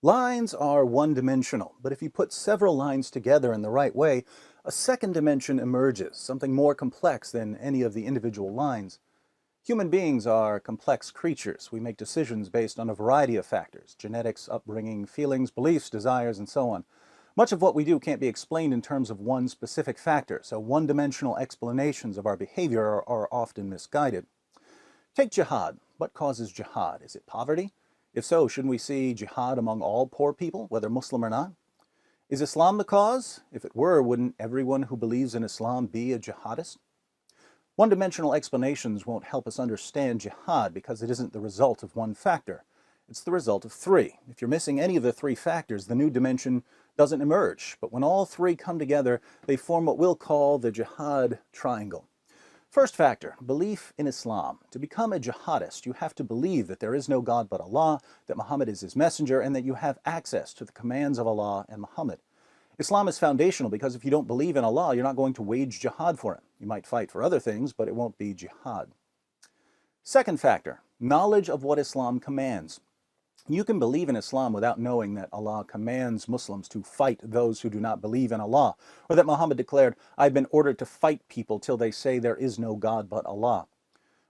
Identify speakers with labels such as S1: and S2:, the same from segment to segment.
S1: Lines are one-dimensional, but if you put several lines together in the right way, a second dimension emerges, something more complex than any of the individual lines. Human beings are complex creatures. We make decisions based on a variety of factors: genetics, upbringing, feelings, beliefs, desires, and so on. Much of what we do can't be explained in terms of one specific factor, so one-dimensional explanations of our behavior are often misguided. Take jihad. What causes jihad? Is it poverty? If so, shouldn't we see jihad among all poor people, whether Muslim or not? Is Islam the cause? If it were, wouldn't everyone who believes in Islam be a jihadist? One-dimensional explanations won't help us understand jihad because it isn't the result of one factor. It's the result of three. If you're missing any of the three factors, the new dimension doesn't emerge. But when all three come together, they form what we'll call the jihad triangle. First factor, belief in Islam. To become a jihadist, you have to believe that there is no God but Allah, that Muhammad is his messenger, and that you have access to the commands of Allah and Muhammad. Islam is foundational because if you don't believe in Allah, you're not going to wage jihad for him. You might fight for other things, but it won't be jihad. Second factor, knowledge of what Islam commands. You can believe in Islam without knowing that Allah commands Muslims to fight those who do not believe in Allah, or that Muhammad declared, "I've been ordered to fight people till they say there is no God but Allah."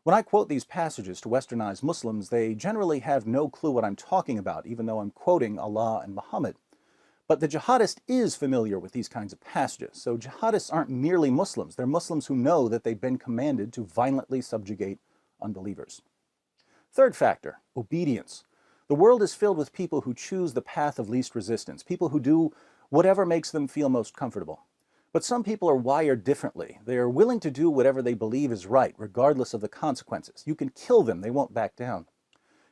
S1: When I quote these passages to westernized Muslims, they generally have no clue what I'm talking about, even though I'm quoting Allah and Muhammad. But the jihadist is familiar with these kinds of passages, so jihadists aren't merely Muslims. They're Muslims who know that they've been commanded to violently subjugate unbelievers. Third factor, obedience. The world is filled with people who choose the path of least resistance, people who do whatever makes them feel most comfortable. But some people are wired differently. They are willing to do whatever they believe is right, regardless of the consequences. You can kill them, they won't back down.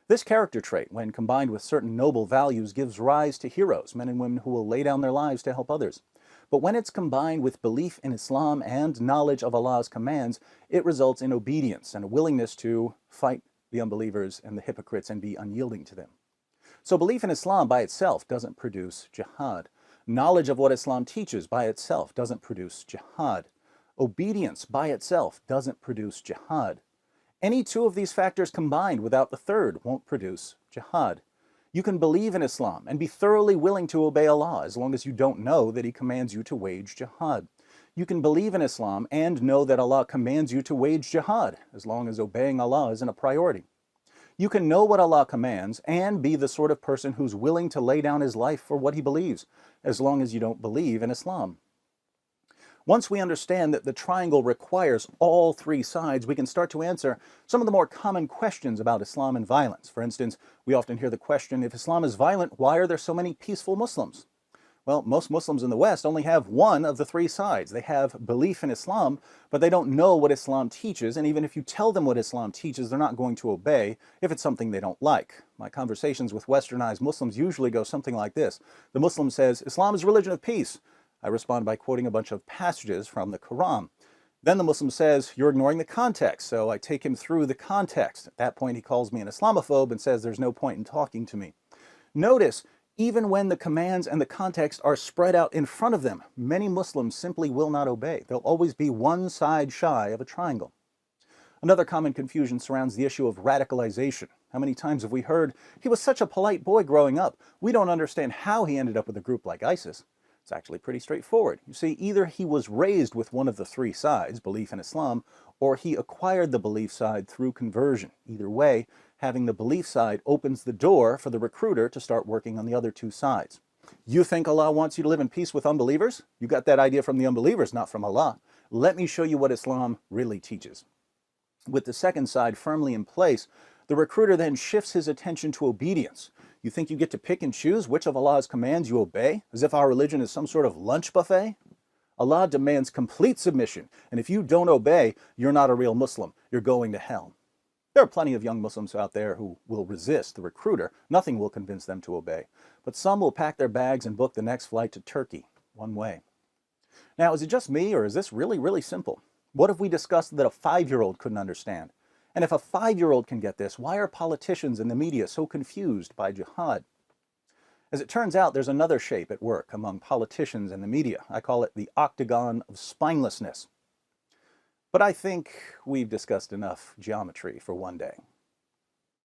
S1: This character trait, when combined with certain noble values, gives rise to heroes, men and women who will lay down their lives to help others. But when it's combined with belief in Islam and knowledge of Allah's commands, it results in obedience and a willingness to fight the unbelievers and the hypocrites and be unyielding to them. So belief in Islam by itself doesn't produce jihad. Knowledge of what Islam teaches by itself doesn't produce jihad. Obedience by itself doesn't produce jihad. Any two of these factors combined without the third won't produce jihad. You can believe in Islam and be thoroughly willing to obey Allah as long as you don't know that He commands you to wage jihad. You can believe in Islam and know that Allah commands you to wage jihad, as long as obeying Allah isn't a priority. You can know what Allah commands and be the sort of person who's willing to lay down his life for what he believes, as long as you don't believe in Islam. Once we understand that the triangle requires all three sides, we can start to answer some of the more common questions about Islam and violence. For instance, we often hear the question, if Islam is violent, why are there so many peaceful Muslims? Well, most Muslims in the West only have one of the three sides. They have belief in Islam, but they don't know what Islam teaches, and even if you tell them what Islam teaches, they're not going to obey if it's something they don't like. My conversations with westernized Muslims usually go something like this. The Muslim says, "Islam is a religion of peace." I respond by quoting a bunch of passages from the Quran. Then the Muslim says, "You're ignoring the context," so I take him through the context. At that point, he calls me an Islamophobe and says there's no point in talking to me. Notice, even when the commands and the context are spread out in front of them, many Muslims simply will not obey. They'll always be one side shy of a triangle. Another common confusion surrounds the issue of radicalization. How many times have we heard, "He was such a polite boy growing up. We don't understand how he ended up with a group like ISIS." It's actually pretty straightforward. You see, either he was raised with one of the three sides, belief in Islam, or he acquired the belief side through conversion. Either way, having the belief side opens the door for the recruiter to start working on the other two sides. You think Allah wants you to live in peace with unbelievers? You got that idea from the unbelievers, not from Allah. Let me show you what Islam really teaches. With the second side firmly in place, the recruiter then shifts his attention to obedience. You think you get to pick and choose which of Allah's commands you obey, as if our religion is some sort of lunch buffet? Allah demands complete submission, and if you don't obey, you're not a real Muslim. You're going to hell. There are plenty of young Muslims out there who will resist the recruiter. Nothing will convince them to obey. But some will pack their bags and book the next flight to Turkey, one way. Now, is it just me, or is this really, really simple? What if we discussed that a 5-year-old couldn't understand? And if a 5-year-old can get this, why are politicians and the media so confused by jihad? As it turns out, there's another shape at work among politicians and the media. I call it the octagon of spinelessness. But I think we've discussed enough geometry for one day.